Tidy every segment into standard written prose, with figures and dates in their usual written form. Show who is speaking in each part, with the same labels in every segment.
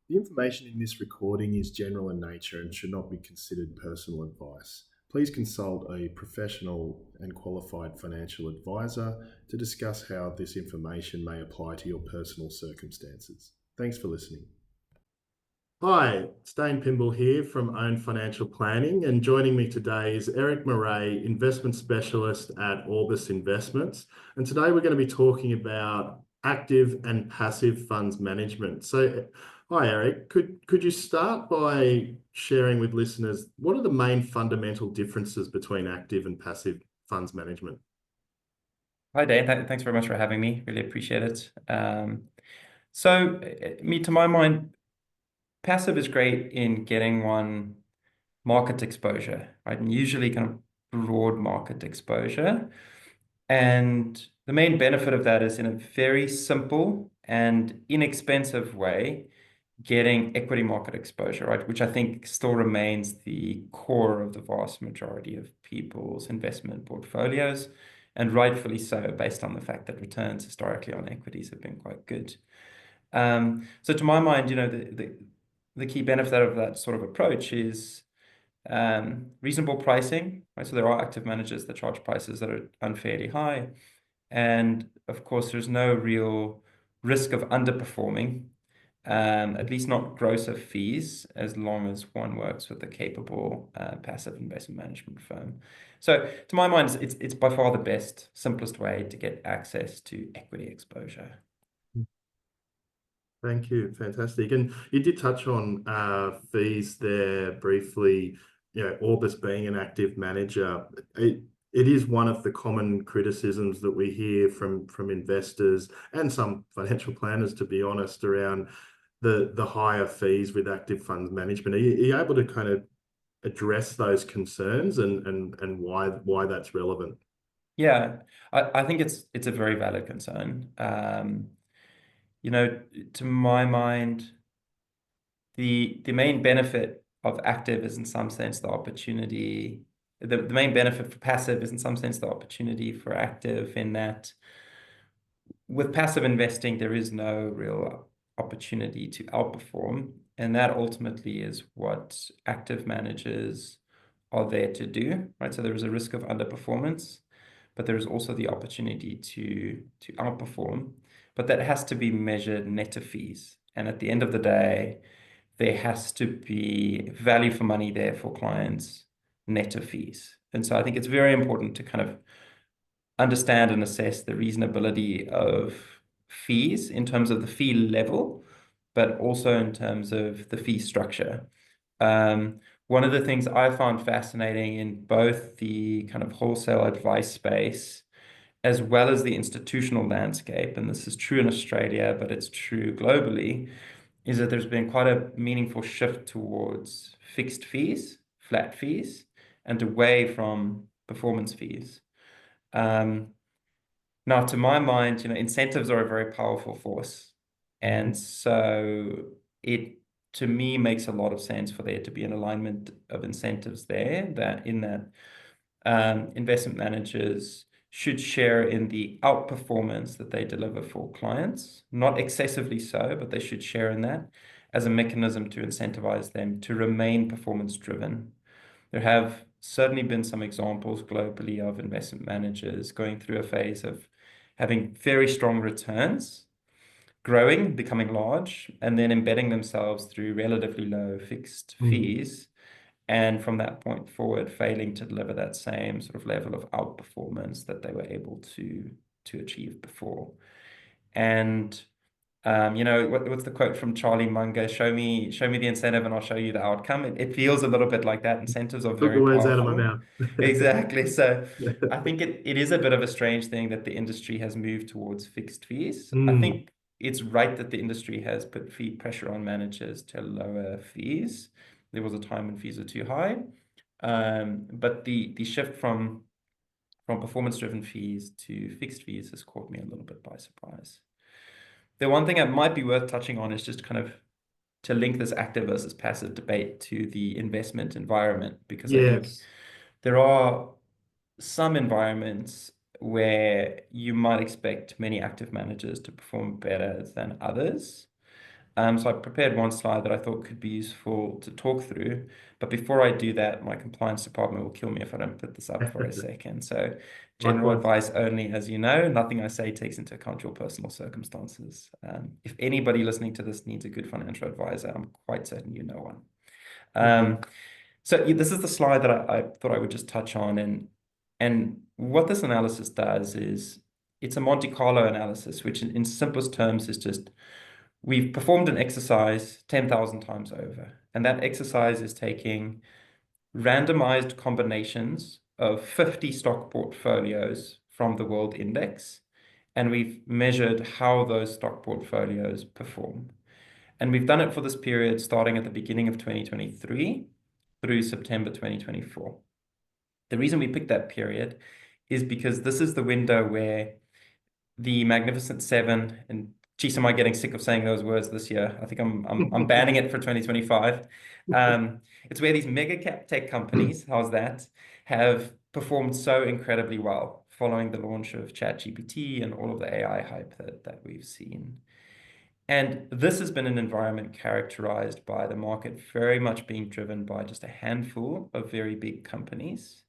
Speaker 1: The information in this recording is general in nature and should not be considered personal advice. Please consult a professional and qualified financial advisor to discuss how this information may apply to your personal circumstances. Thanks for listening. Hi, it's Dane here from Own Financial Planning, and joining me today is Eric Morais, investment specialist at Orbis Investments. And today we're going to be talking about active and passive funds management. So, hi Eric, could you start by sharing with listeners what are the main fundamental differences between active and passive funds management?
Speaker 2: Hi, Dane. Thanks very much for having me. Really appreciate it. To my mind, passive is great in getting one market exposure, right? And usually kind of broad market exposure. And the main benefit of that is in a very simple and inexpensive way, getting equity market exposure, right? Which I think still remains the core of the vast majority of people's investment portfolios, and rightfully so, based on the fact that returns historically on equities have been quite good. So to my mind, the key benefit of that sort of approach is reasonable pricing, right? So there are active managers that charge prices that are unfairly high. And of course, there's no real risk of underperforming, at least not gross of fees, as long as one works with a capable passive investment management firm. So to my mind, it's by far the best, simplest way to get access to equity exposure.
Speaker 1: Thank you. Fantastic. And you did touch on fees there briefly. Orbis being an active manager, it is one of the common criticisms that we hear from investors and some financial planners, to be honest, around the higher fees with active funds management. Are you able to kind of address those concerns and why that's relevant?
Speaker 2: Yeah, I think it's a very valid concern. To my mind, the main benefit of active is in some sense the opportunity. The main benefit for passive is in some sense the opportunity for active, in that with passive investing, there is no real opportunity to outperform. And that ultimately is what active managers are there to do, right? So there is a risk of underperformance, but there is also the opportunity to outperform. But that has to be measured net of fees. And at the end of the day, there has to be value for money there for clients, net of fees. And so I think it's very important to kind of understand and assess the reasonability of fees in terms of the fee level, but also in terms of the fee structure. One of the things I found fascinating in both the kind of wholesale advice space as well as the institutional landscape, and this is true in Australia, but it's true globally, is that there's been quite a meaningful shift towards fixed fees, flat fees, and away from performance fees. Now, to my mind, incentives are a very powerful force. And so it, to me, makes a lot of sense for there to be an alignment of incentives there, that investment managers should share in the outperformance that they deliver for clients. Not excessively so, but they should share in that as a mechanism to incentivize them to remain performance driven. There have certainly been some examples globally of investment managers going through a phase of having very strong returns, growing, becoming large, and then embedding themselves through relatively low fixed fees. And from that point forward, failing to deliver that same sort of level of outperformance that they were able to achieve before. And what's the quote from Charlie Munger? Show me the incentive and I'll show you the outcome. It feels a little bit like that. Incentives are
Speaker 1: Took the
Speaker 2: very
Speaker 1: words out of my
Speaker 2: powerful.
Speaker 1: mouth.
Speaker 2: Exactly. So I think it is a bit of a strange thing that the industry has moved towards fixed fees. I think it's right that the industry has put fee pressure on managers to lower fees. There was a time when fees were too high. But the shift from performance-driven fees to fixed fees has caught me a little bit by surprise. The one thing that might be worth touching on is just kind of to link this active versus passive debate to the investment environment, because I think
Speaker 1: Yes.
Speaker 2: there are some environments where you might expect many active managers to perform better than others. So I prepared one slide that I thought could be useful to talk through. But before I do that, my compliance department will kill me if I don't put this up for a second. So general
Speaker 1: Likewise.
Speaker 2: advice only, as you know, nothing I say takes into account your personal circumstances. If anybody listening to this needs a good financial advisor, I'm quite certain you know one.
Speaker 1: Mhm.
Speaker 2: So this is the slide that I thought I would just touch on. And what this analysis does is it's a Monte Carlo analysis, which in simplest terms is just we've performed an exercise 10,000 times over. And that exercise is taking randomized combinations of 50 stock portfolios from the world index. And we've measured how those stock portfolios perform. And we've done it for this period starting at the beginning of 2023 through September 2024. The reason we picked that period is because this is the window where the Magnificent Seven, and geez, am I getting sick of saying those words this year? I think I'm banning it for 2025. It's where these mega cap tech companies, how's that, have performed so incredibly well following the launch of ChatGPT and all of the AI hype that we've seen. And this has been an environment characterized by the market very much being driven by just a handful of very big companies.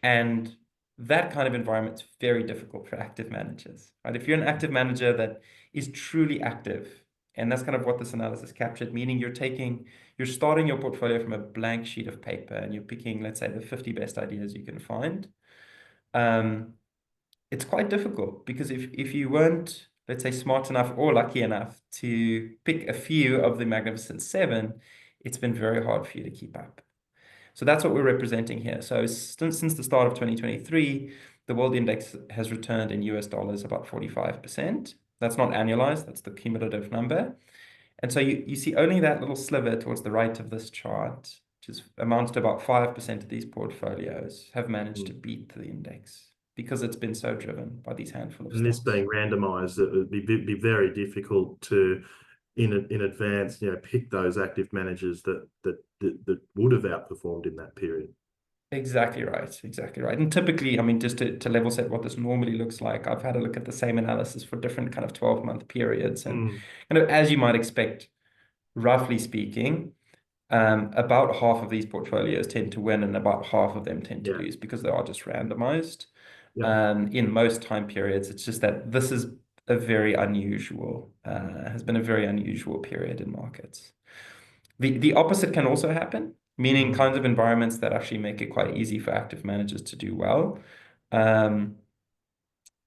Speaker 2: And that kind of environment is very difficult for active managers, right? If you're an active manager that is truly active, and that's kind of what this analysis captured, meaning you're starting your portfolio from a blank sheet of paper and you're picking, let's say, the 50 best ideas you can find. It's quite difficult because if you weren't, let's say, smart enough or lucky enough to pick a few of the Magnificent Seven, it's been very hard for you to keep up. So that's what we're representing here. So since the start of 2023, the world index has returned in US dollars about 45%. That's not annualized, that's the cumulative number. And so you see only that little sliver towards the right of this chart, which amounts to about 5% of these portfolios have managed to beat the index because it's been so driven by these handful of
Speaker 1: And this
Speaker 2: stocks.
Speaker 1: being randomized, it would be very difficult to in advance, pick those active managers that would have outperformed in that period.
Speaker 2: Exactly right. Exactly right. And typically, I mean, just to level set what this normally looks like, I've had a look at the same analysis for different kind of 12-month periods. And kind of as you might expect, roughly speaking, about half of these portfolios tend to win and about half of them tend to
Speaker 1: Yeah.
Speaker 2: lose because they are just randomized.
Speaker 1: Yeah.
Speaker 2: In most time periods, it's just that this is a very unusual, has been a very unusual period in markets. The opposite can also happen, meaning kinds of environments that actually make it quite easy for active managers to do well.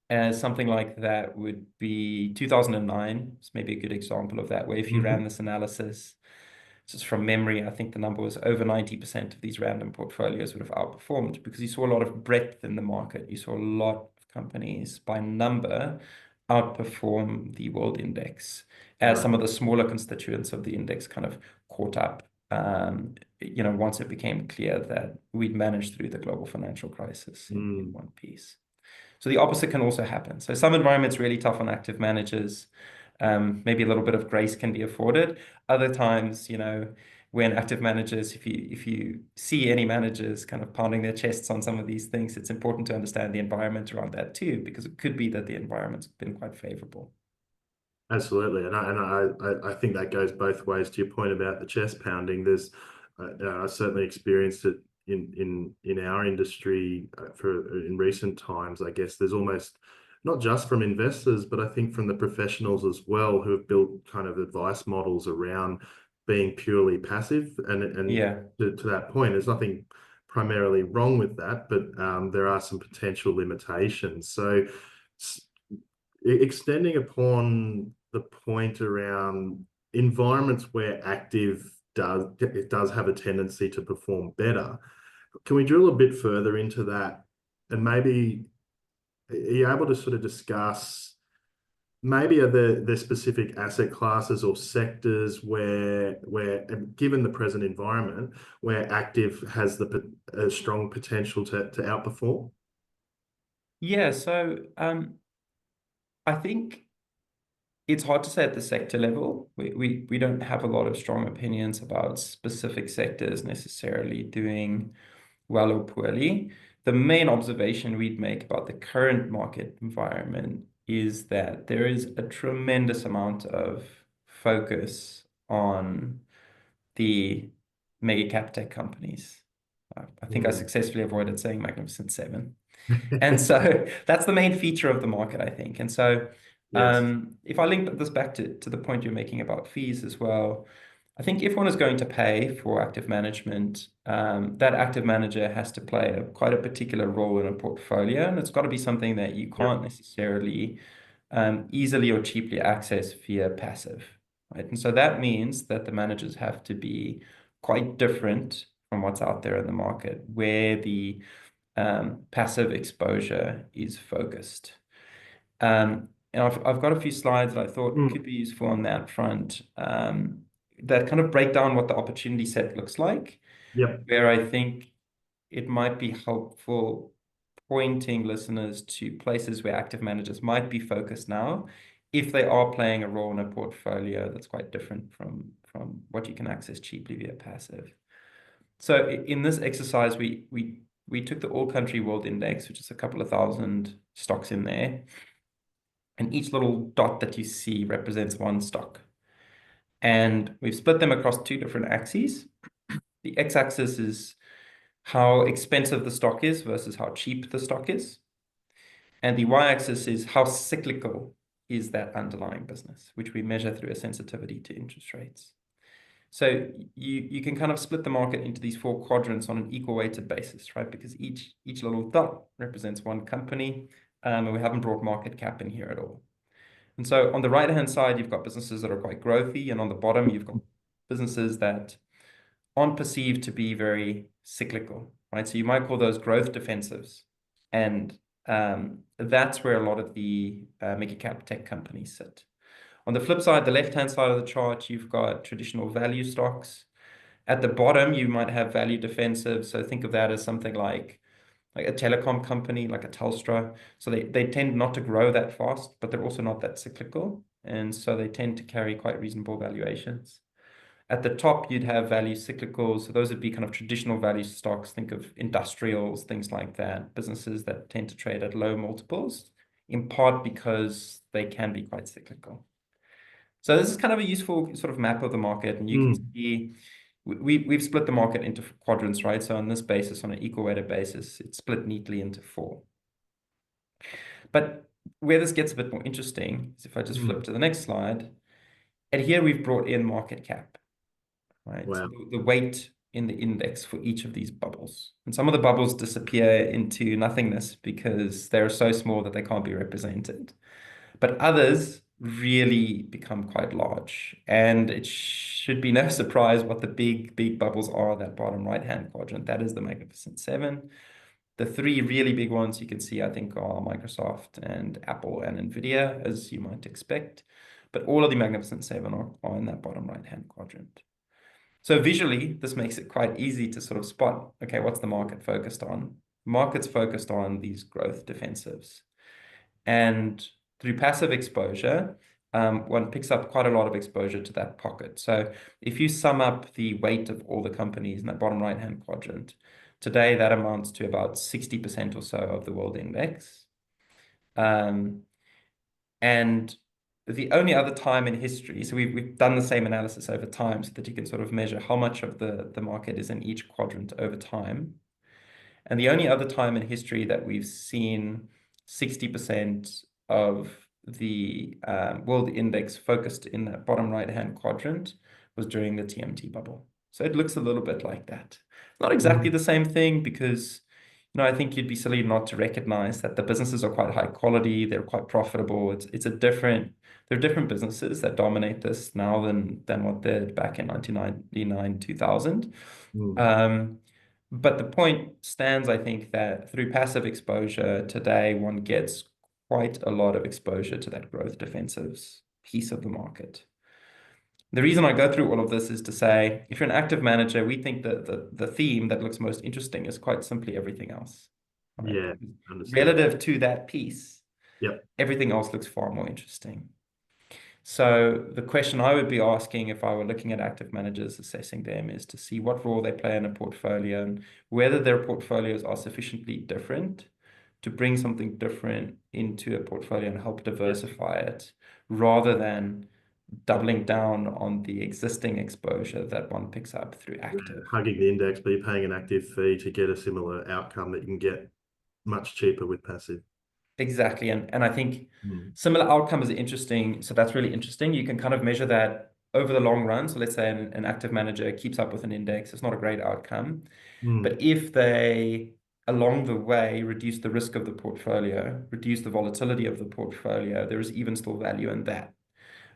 Speaker 2: As something like that would be 2009. It's maybe a good example of that, where if you ran this analysis, just from memory, I think the number was over 90% of these random portfolios would have outperformed because you saw a lot of breadth in the market. You saw a lot of companies by number outperform the world index as
Speaker 1: Right.
Speaker 2: some of the smaller constituents of the index kind of caught up. Once it became clear that we'd managed through the global financial crisis in one piece. So the opposite can also happen. So some environments really tough on active managers. Maybe a little bit of grace can be afforded. Other times, when active managers, if you see any managers kind of pounding their chests on some of these things, it's important to understand the environment around that too, because it could be that the environment's been quite favorable.
Speaker 1: Absolutely, and I think that goes both ways. To your point about the chest pounding, I certainly experienced it in our industry in recent times. I guess there's almost not just from investors, but I think from the professionals as well who have built kind of advice models around being purely passive. And
Speaker 2: Yeah.
Speaker 1: to that point, there's nothing primarily wrong with that, but there are some potential limitations. So extending upon the point around environments where active does have a tendency to perform better, can we drill a bit further into that? And maybe are you able to sort of discuss maybe are there specific asset classes or sectors where given the present environment where active has a strong potential to outperform?
Speaker 2: Yeah, so I think it's hard to say at the sector level. We don't have a lot of strong opinions about specific sectors necessarily doing well or poorly. The main observation we'd make about the current market environment is that there is a tremendous amount of focus on the mega cap tech companies. I think I successfully avoided saying Magnificent Seven. And so that's the main feature of the market, I think. And so
Speaker 1: Yes.
Speaker 2: if I link this back to the point you're making about fees as well, I think if one is going to pay for active management, that active manager has to play quite a particular role in a portfolio, and it's got to be something that you can't
Speaker 1: Yep.
Speaker 2: necessarily easily or cheaply access via passive, right? And so that means that the managers have to be quite different from what's out there in the market, where the passive exposure is focused. And I've got a few slides that I thought could be useful on that front, that kind of break down what the opportunity set looks like,
Speaker 1: Yep.
Speaker 2: where I think it might be helpful pointing listeners to places where active managers might be focused now, if they are playing a role in a portfolio that's quite different from what you can access cheaply via passive. So in this exercise, we took the All Country World Index, which is a couple of thousand stocks in there, and each little dot that you see represents one stock. And we've split them across two different axes. The x-axis is how expensive the stock is versus how cheap the stock is. And the y-axis is how cyclical is that underlying business, which we measure through a sensitivity to interest rates. So you can kind of split the market into these four quadrants on an equal weighted basis, right? Because each little dot represents one company, and we haven't brought market cap in here at all. And so on the right-hand side, you've got businesses that are quite growthy, and on the bottom, you've got businesses that aren't perceived to be very cyclical, right? So you might call those growth defensives. And that's where a lot of the mega cap tech companies sit. On the flip side, the left-hand side of the chart, you've got traditional value stocks. At the bottom, you might have value defensive. So think of that as something like a telecom company, like a Telstra. So they tend not to grow that fast, but they're also not that cyclical. And so they tend to carry quite reasonable valuations. At the top, you'd have value cyclicals. So those would be kind of traditional value stocks. Think of industrials, things like that, businesses that tend to trade at low multiples, in part because they can be quite cyclical. So this is kind of a useful sort of map of the market, and you can see we've split the market into quadrants, right? So on this basis, on an equal weighted basis, it's split neatly into four. But where this gets a bit more interesting is if I just flip to the next slide, and here we've brought in market cap, right?
Speaker 1: Wow.
Speaker 2: The weight in the index for each of these bubbles. And some of the bubbles disappear into nothingness because they're so small that they can't be represented. But others really become quite large. And it should be no surprise what the big bubbles are, that bottom right-hand quadrant. That is the Magnificent Seven. The three really big ones you can see, I think, are Microsoft and Apple and Nvidia, as you might expect. But all of the Magnificent Seven are in that bottom right-hand quadrant. So visually, this makes it quite easy to sort of spot, okay, what's the market focused on? Market's focused on these growth defensives. And through passive exposure, one picks up quite a lot of exposure to that pocket. So if you sum up the weight of all the companies in that bottom right-hand quadrant, today that amounts to about 60% or so of the world index. And the only other time in history, so we've done the same analysis over time so that you can sort of measure how much of the market is in each quadrant over time. And the only other time in history that we've seen 60% of the world index focused in that bottom right-hand quadrant was during the TMT bubble. So it looks a little bit like that. Not exactly the same thing because, I think you'd be silly not to recognize that the businesses are quite high quality. They're quite profitable. They're different businesses that dominate this now than what they did back in 1999, 2000. But the point stands, I think, that through passive exposure today, one gets quite a lot of exposure to that growth defensives piece of the market. The reason I go through all of this is to say, if you're an active manager, we think that the theme that looks most interesting is quite simply everything else. Right?
Speaker 1: Yeah, understood.
Speaker 2: Relative to that piece,
Speaker 1: Yep.
Speaker 2: everything else looks far more interesting. So the question I would be asking if I were looking at active managers, assessing them, is to see what role they play in a portfolio and whether their portfolios are sufficiently different to bring something different into a portfolio and help diversify it, rather than doubling down on the existing exposure that one picks up through active.
Speaker 1: Hugging the index, but you're paying an active fee to get a similar outcome that you can get much cheaper with passive.
Speaker 2: Exactly. And I think
Speaker 1: Mm.
Speaker 2: similar outcomes are interesting. So that's really interesting. You can kind of measure that over the long run. So let's say an active manager keeps up with an index. It's not a great outcome.
Speaker 1: Mm.
Speaker 2: But if they, along the way, reduce the risk of the portfolio, reduce the volatility of the portfolio, there is even still value in that.
Speaker 1: Mm.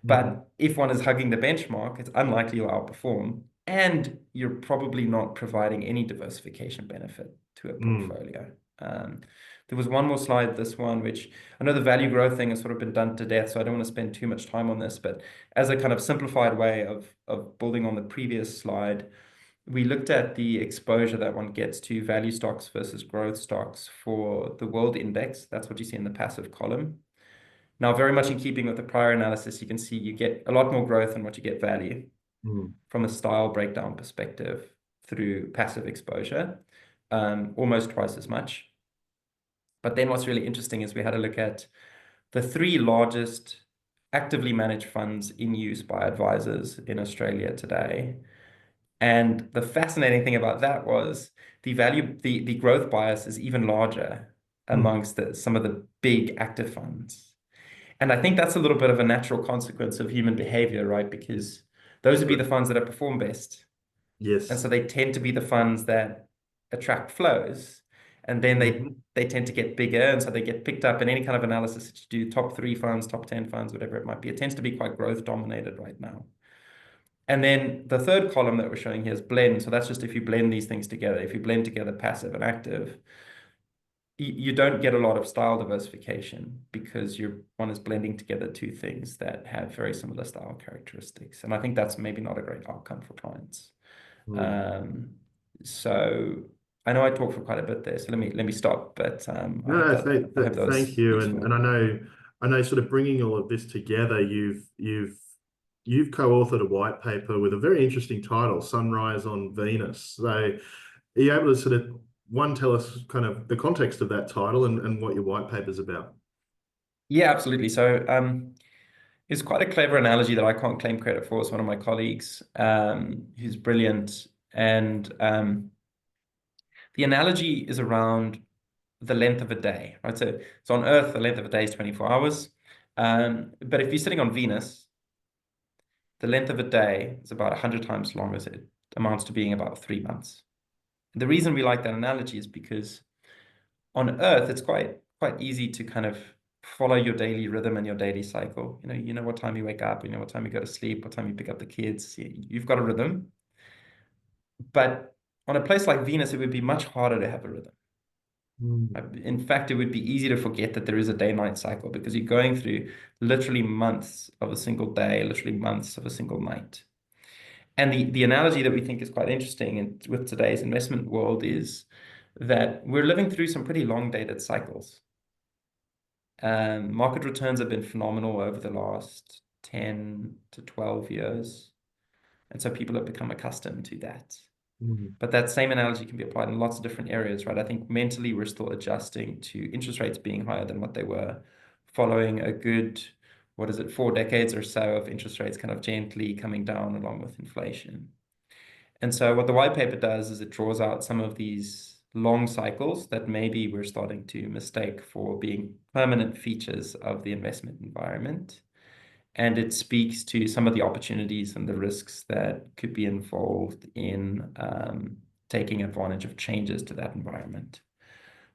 Speaker 2: But if one is hugging the benchmark, it's unlikely you'll outperform, and you're probably not providing any diversification benefit to a
Speaker 1: Mm.
Speaker 2: portfolio. There was one more slide, this one, which I know the value growth thing has sort of been done to death, so I don't want to spend too much time on this, but as a kind of simplified way of building on the previous slide, we looked at the exposure that one gets to value stocks versus growth stocks for the world index. That's what you see in the passive column. Now, very much in keeping with the prior analysis, you can see you get a lot more growth than what you get value
Speaker 1: Mm.
Speaker 2: from a style breakdown perspective through passive exposure, almost twice as much. But then what's really interesting is we had a look at the three largest actively managed funds in use by advisors in Australia today. And the fascinating thing about that was the growth bias is even larger
Speaker 1: Mm.
Speaker 2: amongst some of the big active funds. And I think that's a little bit of a natural consequence of human behavior, right? Because those would be the funds that have performed best. And
Speaker 1: Yes.
Speaker 2: so they tend to be the funds that attract flows. And then
Speaker 1: Mm-hmm.
Speaker 2: they tend to get bigger. And so they get picked up in any kind of analysis that you do, top 3 funds, top 10 funds, whatever it might be. It tends to be quite growth dominated right now. And then the third column that we're showing here is blend. So that's just if you blend these things together, if you blend together passive and active, you don't get a lot of style diversification because one is blending together two things that have very similar style characteristics. And I think that's maybe not a great outcome for clients.
Speaker 1: Mm.
Speaker 2: Um, so I know I talked for quite a bit there, so let me stop. But I
Speaker 1: No,
Speaker 2: hope
Speaker 1: no,
Speaker 2: I hope that was
Speaker 1: thank you. And
Speaker 2: useful.
Speaker 1: I know sort of bringing all of this together, you've co-authored a white paper with a very interesting title, Sunrise on Venus. So are you able to sort of one, tell us kind of the context of that title and what your white paper's about?
Speaker 2: Yeah, absolutely. So it's quite a clever analogy that I can't claim credit for. It's one of my colleagues who's brilliant. And the analogy is around the length of a day, right? So on Earth, the length of a day is 24 hours. But if you're sitting on Venus, the length of a day is about 100 times longer. So it amounts to being about 3 months. And the reason we like that analogy is because on Earth, it's quite easy to kind of follow your daily rhythm and your daily cycle. You know what time you wake up, you know what time you go to sleep, what time you pick up the kids. You've got a rhythm. But on a place like Venus, it would be much harder to have a rhythm.
Speaker 1: Mm.
Speaker 2: In fact, it would be easy to forget that there is a day-night cycle because you're going through literally months of a single day, literally months of a single night. And the analogy that we think is quite interesting with today's investment world is that we're living through some pretty long-dated cycles. Market returns have been phenomenal over the last 10 to 12 years. And so people have become accustomed to that.
Speaker 1: Mm.
Speaker 2: But that same analogy can be applied in lots of different areas, right? I think mentally we're still adjusting to interest rates being higher than what they were following a good, 4 decades or so of interest rates kind of gently coming down along with inflation. And so what the white paper does is it draws out some of these long cycles that maybe we're starting to mistake for being permanent features of the investment environment. And it speaks to some of the opportunities and the risks that could be involved in taking advantage of changes to that environment.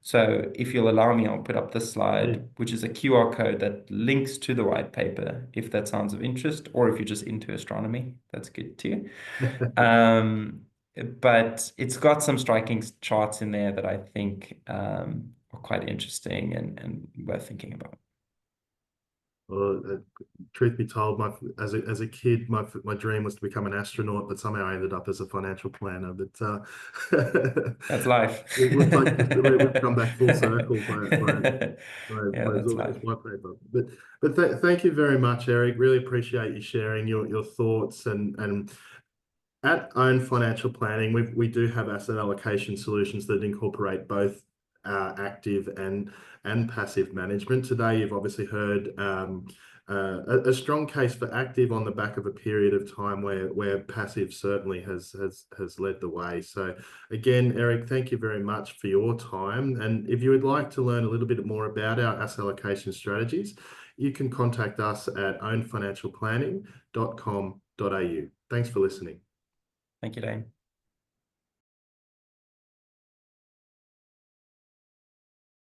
Speaker 2: So if you'll allow me, I'll put up this
Speaker 1: Yeah.
Speaker 2: slide, which is a QR code that links to the white paper, if that sounds of interest, or if you're just into astronomy, that's good too. But it's got some striking charts in there that I think are quite interesting and worth thinking about.
Speaker 1: Well, truth be told, as a kid, my dream was to become an astronaut, but somehow I ended up as a financial planner. But
Speaker 2: That's life.
Speaker 1: we've come back full circle
Speaker 2: Yeah,
Speaker 1: by
Speaker 2: that's
Speaker 1: this
Speaker 2: life.
Speaker 1: white paper. But thank you very much, Eric. Really appreciate you sharing your thoughts and at Own Financial Planning, we do have asset allocation solutions that incorporate both active and passive management. Today, you've obviously heard a strong case for active on the back of a period of time where passive certainly has led the way. So again, Eric, thank you very much for your time. And if you would like to learn a little bit more about our asset allocation strategies, you can contact us at ownfinancialplanning.com.au. Thanks for listening.
Speaker 2: Thank you, Dane.